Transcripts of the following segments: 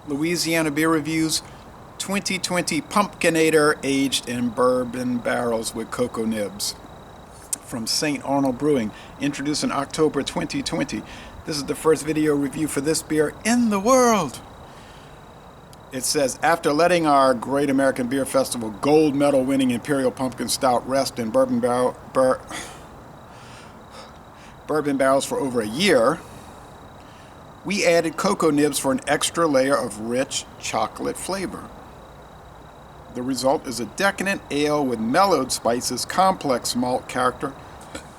Louisiana Beer Reviews 2020 Pumpkinator Aged in Bourbon Barrels with Cocoa Nibs from St. Arnold Brewing, introduced in October 2020. This is the first video review for this beer in the world. It says, after letting our Great American Beer Festival gold medal winning Imperial Pumpkin Stout rest in bourbon barrels for over a year, we added cocoa nibs for an extra layer of rich chocolate flavor. The result is a decadent ale with mellowed spices, complex malt character,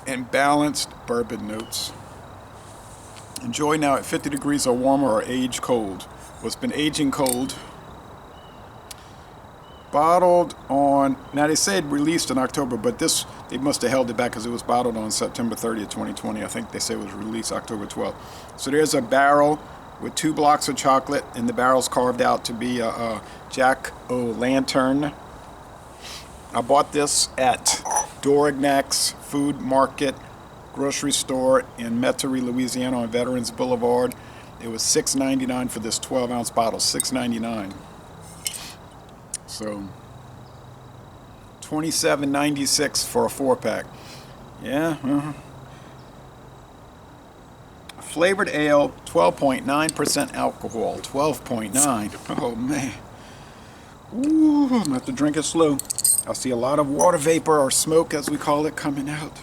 and balanced bourbon notes. Enjoy now at 50 degrees or warmer or age cold. Well, it's been aging cold. Bottled on, now they said released in October, but this, they must have held it back because it was bottled on September 30th, 2020. I think they say it was released October 12th. So there's a barrel with 2 blocks of chocolate, and the barrel's carved out to be a jack-o'-lantern. I bought this at Dorignac's Food Market grocery store in Metairie, Louisiana on Veterans Boulevard. It was $6.99 for this 12-ounce bottle, $6.99. So $27.96 for a 4-pack. Yeah. Flavored ale, 12.9% alcohol. 12.9. Oh man. Ooh, I'm gonna have to drink it slow. I see a lot of water vapor, or smoke as we call it, coming out.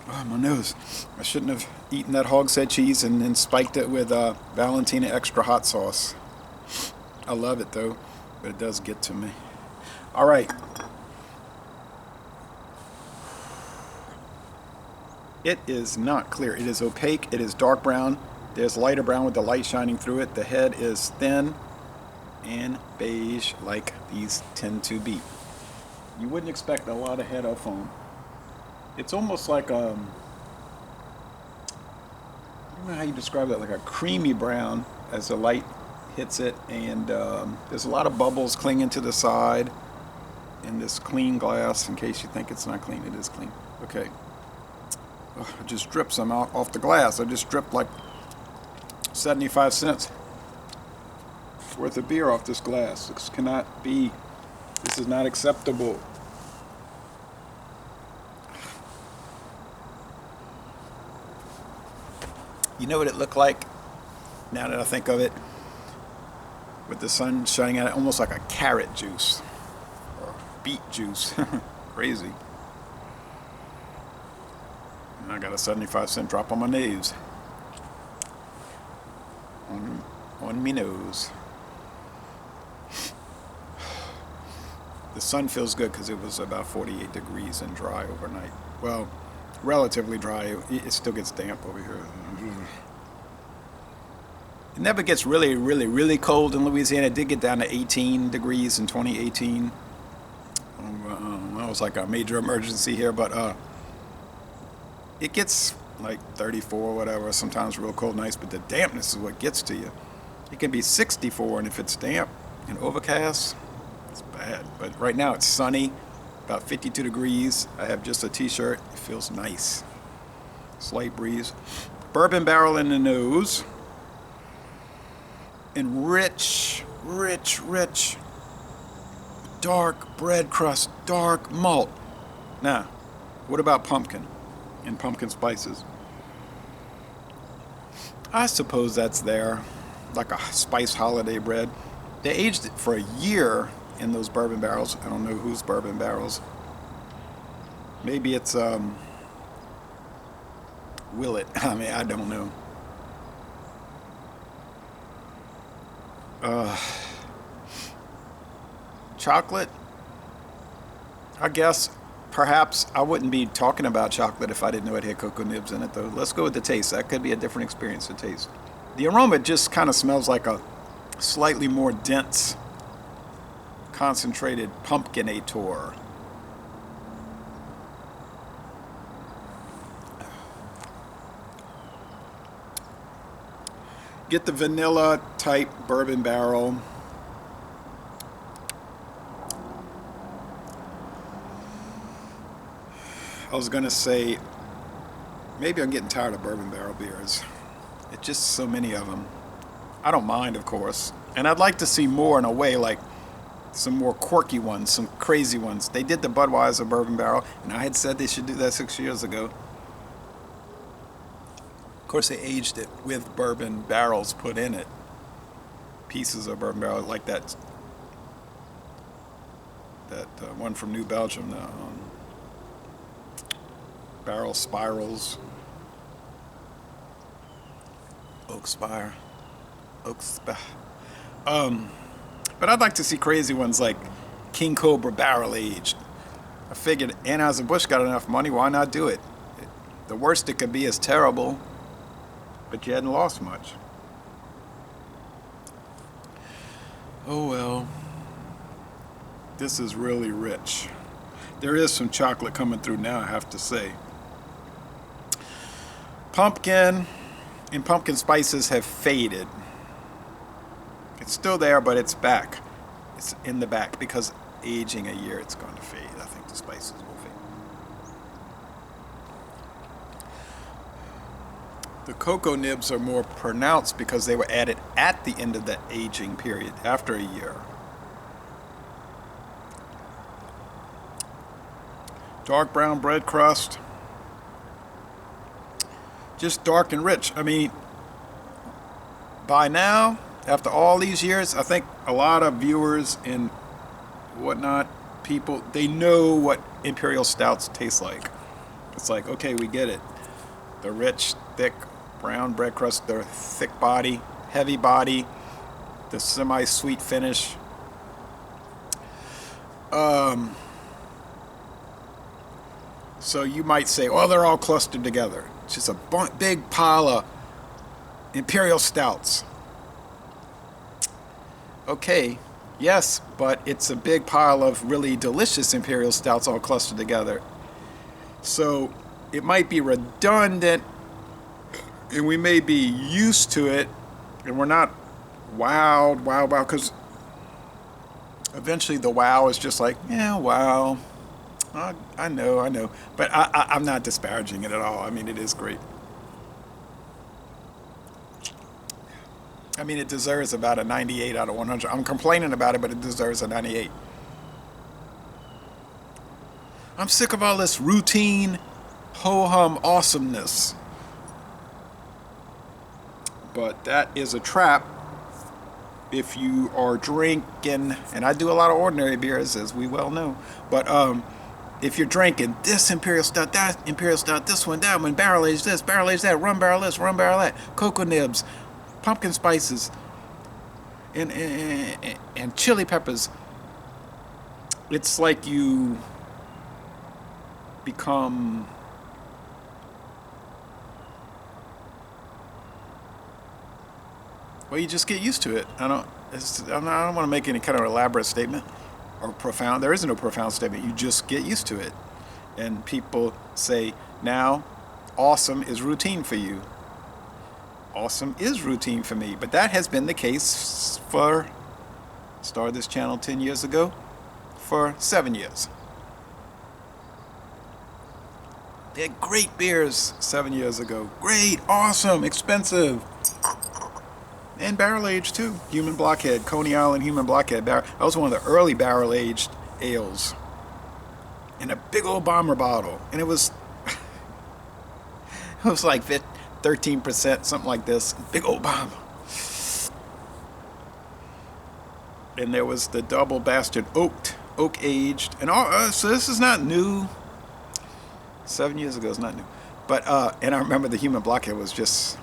Oh, my nose. I shouldn't have eaten that hogshead cheese and then spiked it with Valentina extra hot sauce. I love it though, but it does get to me. All right. It is not clear. It is opaque. It is dark brown. There's lighter brown with the light shining through it. The head is thin and beige like these tend to be. You wouldn't expect a lot of head of foam. It's almost like I don't know how you describe that, like a creamy brown as the light hits it, and there's a lot of bubbles clinging to the side in this clean glass. In case you think it's not clean, it is clean. Okay. Oh, I just dripped some out off the glass. I just dripped like 75 cents worth of beer off this glass. This cannot be. This is not acceptable. You know what it looked like, now that I think of it, with the sun shining at it, almost like a carrot juice or beet juice. Crazy. And I got a 75-cent drop on my nose. On me nose. The sun feels good because it was about 48 degrees and dry overnight. Well, relatively dry. It still gets damp over here. It never gets really cold in Louisiana. It did get down to 18 degrees in 2018. That was like a major emergency here, but it gets like 34 or whatever, sometimes real cold nights, but the dampness is what gets to you. It can be 64, and if it's damp and overcast, it's bad. But right now it's sunny, about 52 degrees. I have just a t-shirt. It feels nice. Slight breeze. Bourbon barrel in the nose. And rich, dark bread crust, dark malt. Now, what about pumpkin and pumpkin spices? I suppose that's there, like a spice holiday bread. They aged it for a year in those bourbon barrels. I don't know whose bourbon barrels. Maybe it's Willet. I mean, I don't know. Chocolate, I guess. Perhaps I wouldn't be talking about chocolate if I didn't know it had cocoa nibs in it, though. Let's go with the taste. That could be a different experience to taste. The aroma just kind of smells like a slightly more dense, concentrated Pumpkinator. Get the vanilla type bourbon barrel. I was gonna say, maybe I'm getting tired of bourbon barrel beers. It's just so many of them. I don't mind, of course. And I'd like to see more in a way, like some more quirky ones, some crazy ones. They did the Budweiser Bourbon Barrel, and I had said they should do that 6 years ago. Of course, they aged it with bourbon barrels put in it. Pieces of bourbon barrel, like that one from New Belgium, the barrel spirals. Oak Spire. But I'd like to see crazy ones like King Cobra Barrel Aged. I figured Anheuser-Busch got enough money, why not do it? The worst it could be is terrible, but you hadn't lost much. Oh well. This is really rich. There is some chocolate coming through now, I have to say. Pumpkin and pumpkin spices have faded. It's still there, but it's back. It's in the back because aging a year, it's going to fade. I think the spices will fade. The cocoa nibs are more pronounced because they were added at the end of the aging period, after a year. Dark brown bread crust. Just dark and rich. I mean, by now, after all these years, I think a lot of viewers and whatnot, people, they know what imperial stouts taste like. It's like, okay, we get it. The rich, thick, brown bread crust, the thick body, heavy body, the semi-sweet finish. So you might say, oh, they're all clustered together. It's just a big pile of imperial stouts. Okay, yes, but it's a big pile of really delicious imperial stouts all clustered together. So it might be redundant, and we may be used to it, and we're not wowed, because eventually the wow is just like, yeah, wow. I know, but I'm not disparaging it at all. I mean, it is great. I mean, it deserves about a 98 out of 100. I'm complaining about it, but it deserves a 98. I'm sick of all this routine, ho-hum awesomeness. But that is a trap if you are drinking, and I do a lot of ordinary beers, as we well know, but if you're drinking this imperial stout, that imperial stout, this one, that one, barrel aged this, barrel aged that, rum barrel this, rum barrel that, cocoa nibs, pumpkin spices, and chili peppers, it's like you become well, you just get used to it. I don't want to make any kind of elaborate statement or profound. There isn't a profound statement. You just get used to it. And people say, now, awesome is routine for you. Awesome is routine for me. But that has been the case for, started this channel 10 years ago, for 7 years. They had great beers 7 years ago. Great, awesome, expensive. And barrel aged too. Human Blockhead, Coney Island Human Blockhead. That was one of the early barrel aged ales. In a big old bomber bottle. And it was like 13%, something like this. Big old bomb. And there was the double bastard oak aged. And all, so this is not new. 7 years ago is not new. But, and I remember the Human Blockhead was just,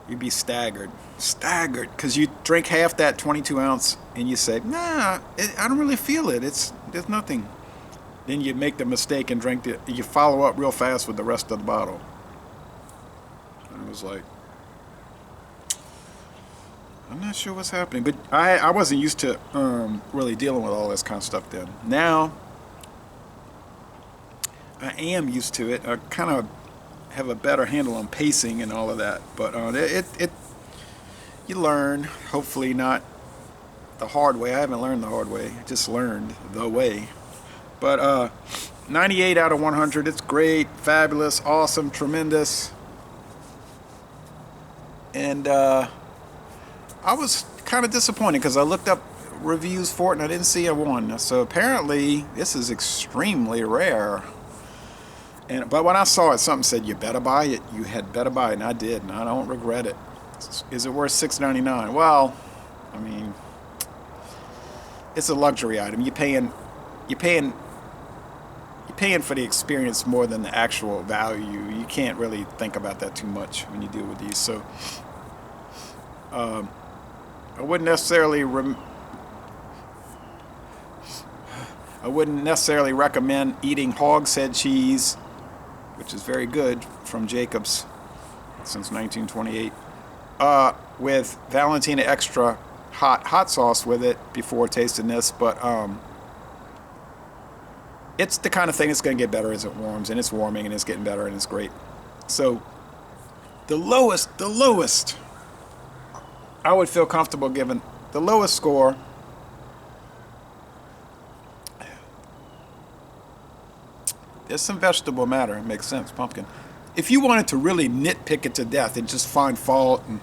you'd be staggered, because you drink half that 22 ounce and you say, nah, I don't really feel it. There's nothing. Then you make the mistake and drink it. You follow up real fast with the rest of the bottle. And it was like, I'm not sure what's happening, but I wasn't used to really dealing with all this kind of stuff then. Now, I am used to it. I kind of have a better handle on pacing and all of that, but you learn, hopefully not the hard way. I haven't learned the hard way, I just learned the way. But 98 out of 100, it's great, fabulous, awesome, tremendous. And I was kind of disappointed because I looked up reviews for it and I didn't see a one. So apparently this is extremely rare. But when I saw it, something said you better buy it. You had better buy it, and I did, and I don't regret it. Is it worth $6.99? Well, I mean, it's a luxury item. You're paying for the experience more than the actual value. You can't really think about that too much when you deal with these. So I wouldn't necessarily recommend eating hogshead cheese, which is very good, from Jacobs since 1928, with Valentina extra hot sauce with it before tasting this. But it's the kind of thing that's going to get better as it warms, and it's warming, and it's getting better, and it's great. So the lowest I would feel comfortable giving, the lowest score, there's some vegetable matter. It makes sense, pumpkin. If you wanted to really nitpick it to death and just find fault and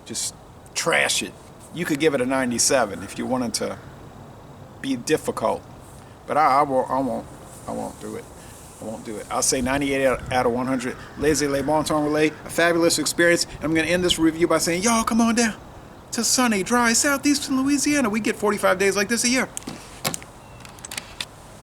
just trash it, you could give it a 97 if you wanted to be difficult. But I won't do it. I won't do it. I'll say 98 out of 100. Lazy Le Bon Temps Relais, a fabulous experience. I'm going to end this review by saying, y'all come on down to sunny, dry, southeastern Louisiana. We get 45 days like this a year.